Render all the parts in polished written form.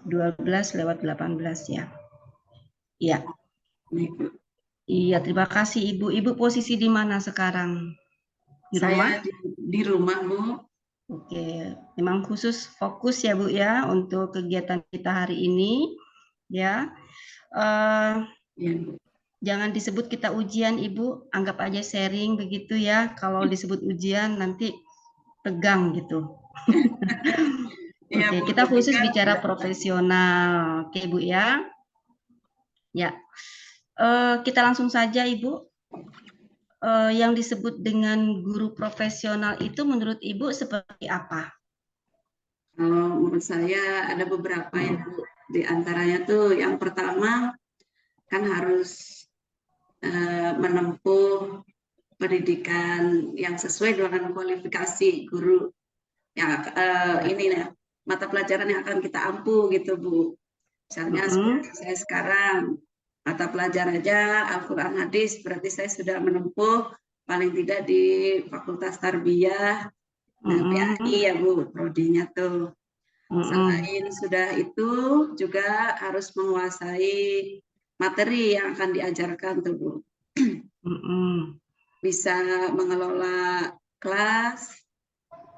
12/18 ya. Iya. Nih, Bu. Iya, terima kasih Ibu. Ibu posisi di mana sekarang? Di rumah? Saya di rumah, Bu. Oke, memang khusus fokus ya Bu ya untuk kegiatan kita hari ini ya. Eh, Ya, Bu. jangan disebut kita ujian Ibu, anggap aja sharing begitu ya. Kalau disebut ujian nanti tegang gitu. Iya, Oke, Bu, kita tapi khusus kan bicara profesional. Oke Bu ya. Ya, kita langsung saja Ibu. Yang disebut dengan guru profesional itu menurut Ibu seperti apa? kalau menurut saya ada beberapa ya, Bu. Di antaranya tuh yang pertama kan harus menempuh pendidikan yang sesuai dengan kualifikasi guru yang ini ya, mata pelajaran yang akan kita ampu gitu, Bu. Misalnya Mm-mm. seperti saya sekarang mata pelajaran aja Al-Quran Hadis, berarti saya sudah menempuh paling tidak di Fakultas Tarbiyah PAI Mm-mm. ya, Bu, prodinya tuh. Mm-mm. Selain sudah itu juga harus menguasai materi yang akan diajarkan tuh, Bu. Mm-mm. Bisa mengelola kelas,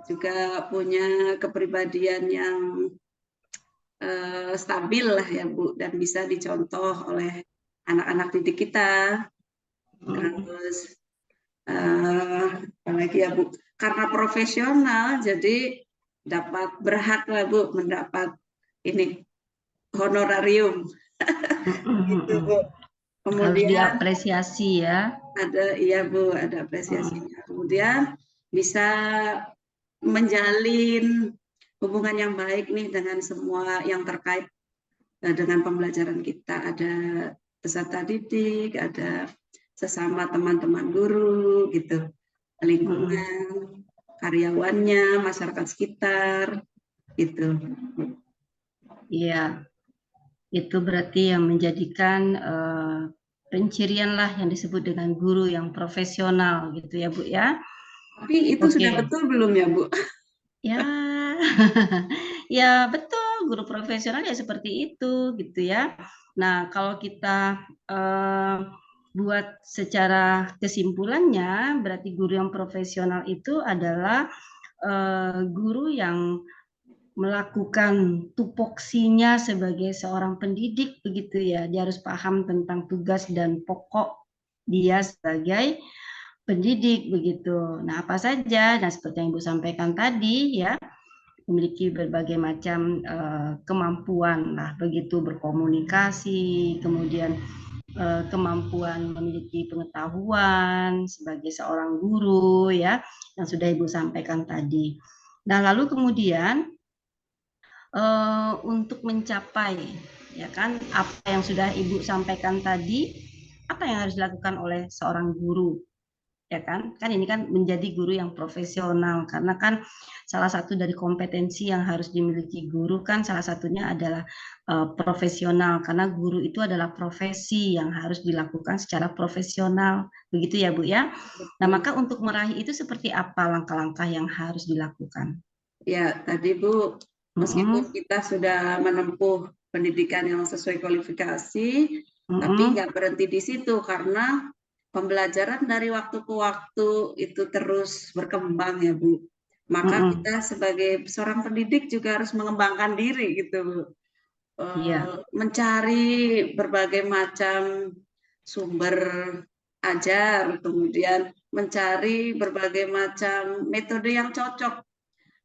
juga punya kepribadian yang stabil lah ya, Bu, dan bisa dicontoh oleh anak-anak didik kita. Mm-mm. Terus apalagi ya, Bu, karena profesional jadi dapat berhak lah, Bu, mendapat ini honorarium gitu, Mm-mm. Bu. Harus Kemudian diapresiasi ya. ada, iya, Bu, ada Mm-mm. apresiasinya. Kemudian bisa menjalin hubungan yang baik nih dengan semua yang terkait dengan pembelajaran kita. Ada peserta didik, ada sesama teman-teman guru gitu, Mm-mm. lingkungan, karyawannya, masyarakat sekitar gitu. Iya, itu berarti yang menjadikan pencirian lah yang disebut dengan guru yang profesional gitu ya Bu ya. Tapi itu sudah Oke, betul belum ya, Bu? ya, ya betul guru profesional ya seperti itu gitu ya. Nah kalau kita eh, buat secara kesimpulannya, berarti guru yang profesional itu adalah guru yang melakukan tupoksinya sebagai seorang pendidik begitu ya. Dia harus paham tentang tugas dan pokok dia sebagai pendidik begitu. Nah, apa saja? Nah, seperti yang Ibu sampaikan tadi ya, memiliki berbagai macam kemampuan lah begitu berkomunikasi, kemudian kemampuan memiliki pengetahuan sebagai seorang guru ya, yang sudah Ibu sampaikan tadi. Nah, lalu kemudian untuk mencapai ya kan apa yang sudah Ibu sampaikan tadi, apa yang harus dilakukan oleh seorang guru ya kan ini kan menjadi guru yang profesional karena kan salah satu dari kompetensi yang harus dimiliki guru kan salah satunya adalah profesional karena guru itu adalah profesi yang harus dilakukan secara profesional begitu ya Bu ya. Nah Betul. maka untuk meraih itu seperti apa langkah-langkah yang harus dilakukan? Ya, tadi, Bu, meskipun Mm-mm. kita sudah menempuh pendidikan yang sesuai kualifikasi, tapi Mm-mm. nggak berhenti di situ karena pembelajaran dari waktu ke waktu itu terus berkembang ya, Bu. Maka Mm-mm. kita sebagai seorang pendidik juga harus mengembangkan diri gitu, Bu. Iya. Mencari berbagai macam sumber ajar, kemudian mencari berbagai macam metode yang cocok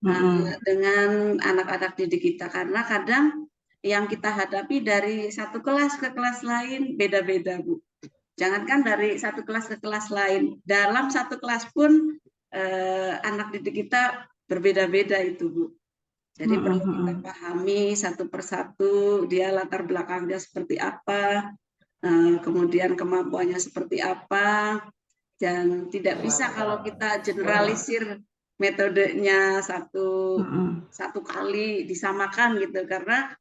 Mm-mm. dengan anak-anak didik kita karena kadang yang kita hadapi dari satu kelas ke kelas lain beda-beda, Bu. Jangankan dari satu kelas ke kelas lain, dalam satu kelas pun anak didik kita berbeda-beda itu, Bu. Jadi Mm-mm. perlu kita Mm-mm. pahami satu persatu dia latar belakangnya seperti apa, kemudian kemampuannya seperti apa, dan tidak bisa kalau kita generalisir metodenya satu Mm-mm. satu kali disamakan gitu karena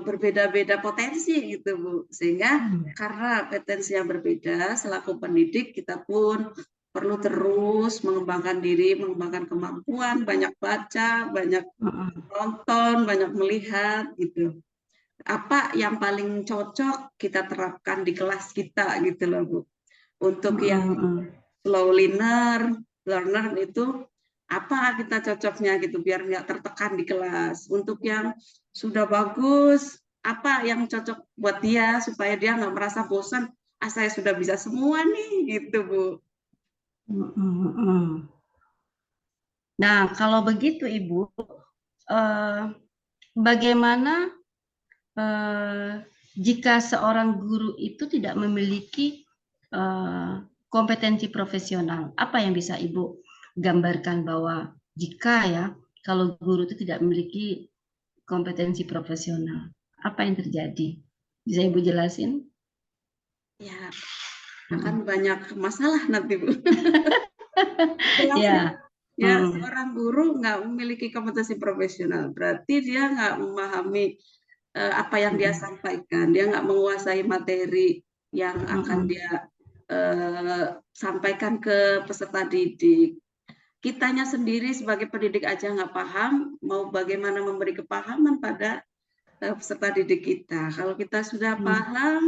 berbeda-beda potensi gitu, Bu, sehingga Mm. karena potensi yang berbeda selaku pendidik kita pun perlu terus mengembangkan diri, mengembangkan kemampuan, banyak baca, banyak Mm-mm. nonton, banyak melihat gitu. Apa yang paling cocok kita terapkan di kelas kita gitu loh Bu. Untuk yang Mm-mm. Mm-mm. slow learner itu apa kita cocoknya gitu biar nggak tertekan di kelas. Untuk yang sudah bagus, apa yang cocok buat dia supaya dia nggak merasa bosan. Ah saya sudah bisa semua nih gitu Bu. Mm-mm. Mm-mm. Nah, kalau begitu Ibu, eh, bagaimana eh, jika seorang guru itu tidak memiliki eh, kompetensi profesional? Apa yang bisa Ibu gambarkan bahwa jika ya, kalau guru itu tidak memiliki kompetensi profesional, apa yang terjadi? Bisa Ibu jelasin? Ya akan Mm. banyak masalah nanti Bu. Jelasnya Ya, ya mm, seorang guru nggak memiliki kompetensi profesional, berarti dia nggak memahami apa yang dia mm, sampaikan, dia nggak menguasai materi yang mm, akan mm, dia sampaikan ke peserta didik. Kitanya sendiri sebagai pendidik aja nggak paham, mau bagaimana memberi kepahaman pada peserta didik kita. Kalau kita sudah mm, paham,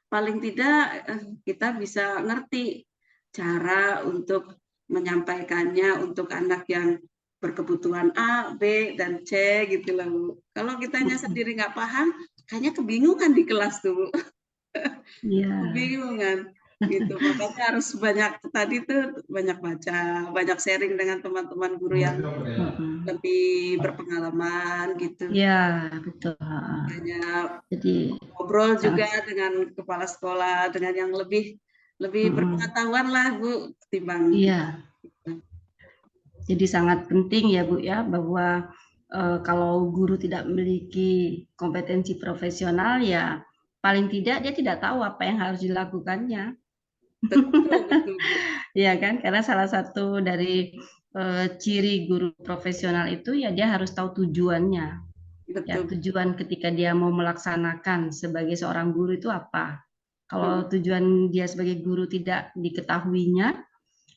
paling tidak kita bisa ngerti cara untuk menyampaikannya untuk anak yang berkebutuhan A, B, dan C gitu loh. Kalau kitanya mm. sendiri nggak paham, kayaknya kebingungan di kelas tuh, Ya, kebingungan gitu. Makanya harus banyak tadi tuh banyak baca, banyak sharing dengan teman-teman guru yang mm, lebih berpengalaman gitu. ya betul. Banyak Jadi ngobrol juga sangat, dengan kepala sekolah, dengan yang lebih lebih mm, berpengetahuan lah Bu, ketimbang kita. iya. Jadi sangat penting ya Bu ya bahwa kalau guru tidak memiliki kompetensi profesional ya paling tidak dia tidak tahu apa yang harus dilakukannya. Betul, betul Bu. Ya kan? Karena salah satu dari ciri guru profesional itu ya dia harus tahu tujuannya. Ya, Betul. tujuan ketika dia mau melaksanakan sebagai seorang guru itu apa? Hmm. Kalau tujuan dia sebagai guru tidak diketahuinya,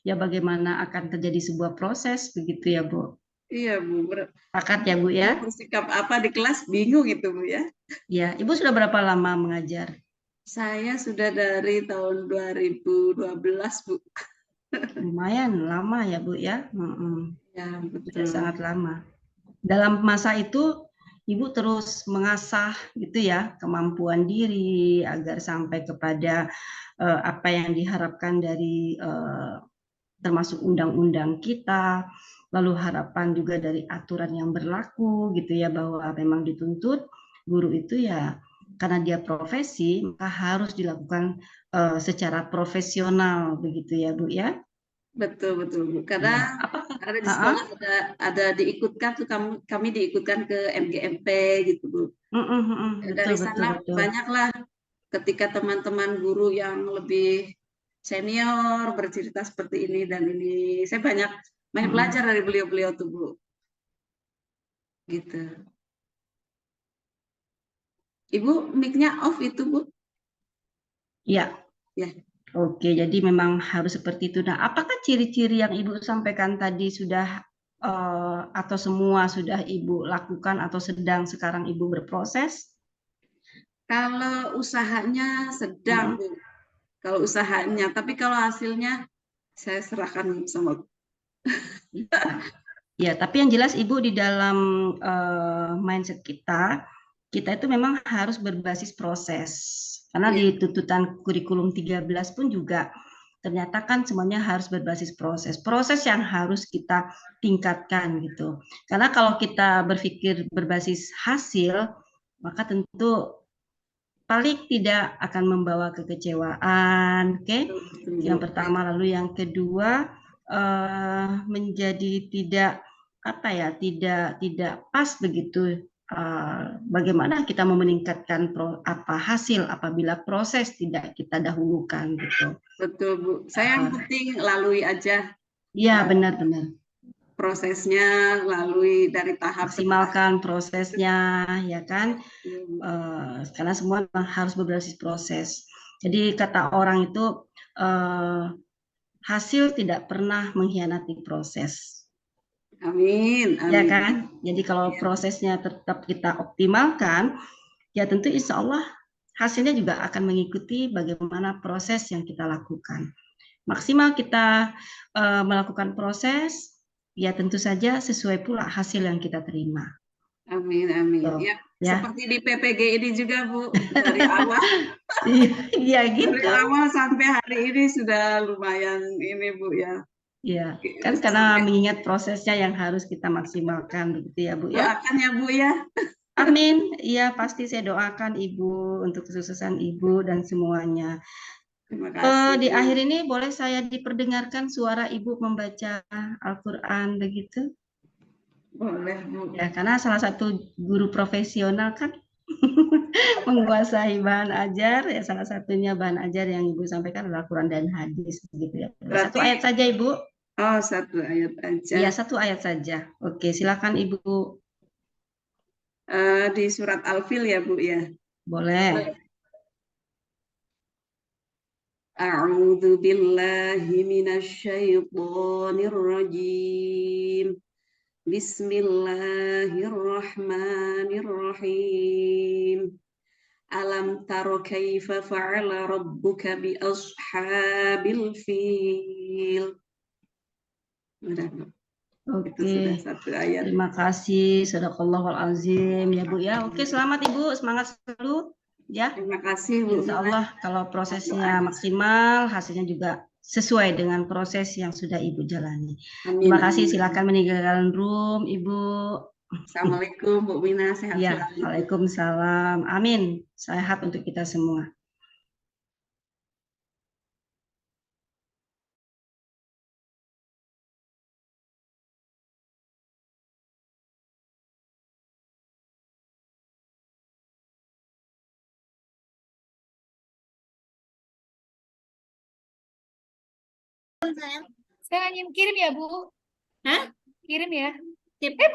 ya bagaimana akan terjadi sebuah proses begitu ya, Bu? Iya Bu, Pakat ya, Bu ya? mau bersikap apa di kelas bingung itu Bu ya. Ya, Ibu sudah berapa lama mengajar? Saya sudah dari tahun 2012 Bu. Lumayan lama ya, Bu ya? Ya Sudah betul. sangat lama. Dalam masa itu, Ibu terus mengasah gitu ya, kemampuan diri agar sampai kepada apa yang diharapkan dari termasuk undang-undang kita, lalu harapan juga dari aturan yang berlaku gitu ya bahwa memang dituntut guru itu ya karena dia profesi maka harus dilakukan secara profesional begitu ya Bu ya. Betul betul Bu. Karena Ya, apakah ada di sekolah ada diikutkan tuh kami diikutkan ke MGMP gitu Bu. betul Dari betul sana betul. banyaklah ketika teman-teman guru yang lebih senior bercerita seperti ini dan ini saya banyak banyak belajar Mm-mm. dari beliau-beliau tuh Bu gitu. Ibu mic-nya off itu Bu Ya, ya. oke, jadi memang harus seperti itu. Nah, apakah ciri-ciri yang Ibu sampaikan tadi sudah atau semua sudah Ibu lakukan atau sedang sekarang Ibu berproses? Kalau usahanya sedang Mm-mm. Bu, kalau usahanya, tapi kalau hasilnya saya serahkan sama Ya, ya, tapi yang jelas Ibu di dalam mindset kita, kita itu memang harus berbasis proses. Karena ya di tuntutan kurikulum 13 pun juga ternyata kan semuanya harus berbasis proses. Proses yang harus kita tingkatkan gitu. Karena kalau kita berpikir berbasis hasil, maka tentu paling tidak akan membawa kekecewaan. Oke, betul, betul Bu. yang pertama, lalu yang kedua menjadi tidak apa ya, tidak pas begitu. Bagaimana kita mau meningkatkan apa hasil apabila proses tidak kita dahulukan gitu. Betul Bu. Saya yang Uh, penting lalui aja ya benar-benar prosesnya, lalui dari tahap ke tahap. maksimalkan prosesnya ya kan. Iya, Bu. Karena semua harus berbasis proses. Jadi kata orang itu eh, hasil tidak pernah mengkhianati proses. Amin, Ya amin. kan? Jadi kalau Ya. prosesnya tetap kita optimalkan, ya tentu insya Allah hasilnya juga akan mengikuti bagaimana proses yang kita lakukan. Maksimal kita melakukan proses, ya tentu saja sesuai pula hasil yang kita terima. Amin, amin. Tuh, Ya, ya. seperti di PPG ini juga, Bu, dari awal Iya, iya dari gitu. awal sampai hari ini sudah lumayan ini, Bu ya. Iya, kan karena Sampai mengingat prosesnya yang harus kita maksimalkan begitu ya, Bu ya. doakan ya, Bu ya. Amin. Iya, pasti saya doakan Ibu untuk kesuksesan Ibu dan semuanya. Terima kasih, Di Bu. akhir ini boleh saya diperdengarkan suara Ibu membaca Al-Quran begitu? Boleh, Bu. Ya, karena salah satu guru profesional kan menguasai bahan ajar, ya salah satunya bahan ajar yang Ibu sampaikan adalah Quran dan hadis begitu ya. Satu Berarti, ayat saja Ibu. oh, satu ayat aja. Iya, satu ayat saja. Oke, silakan Ibu. Di surat Al-Fil ya, Bu ya. Boleh. A'udzu billahi minasyaitonir rajim. Bismillahirrahmanirrahim. Alam taro kaifa fa'ala rabbuka bi ashabil fil. Udah, Bu. Itu Oke. sudah satu ayat. Terima kasih. Shadaqallahul azim ya Bu ya. Oke, selamat Ibu. Semangat selalu ya. Terima kasih, Bu Insya Mina. Allah kalau prosesnya Doanya. maksimal, hasilnya juga sesuai dengan proses yang sudah Ibu jalani. Amin, Terima kasih. amin, Silakan amin. meninggalkan room, Ibu. Assalamualaikum, Bu Mina. Sehat Ya, selalu, Bu. Waalaikumsalam. Amin. Sehat untuk kita semua. Saya kirim ya, Bu. Hah? Kirim ya.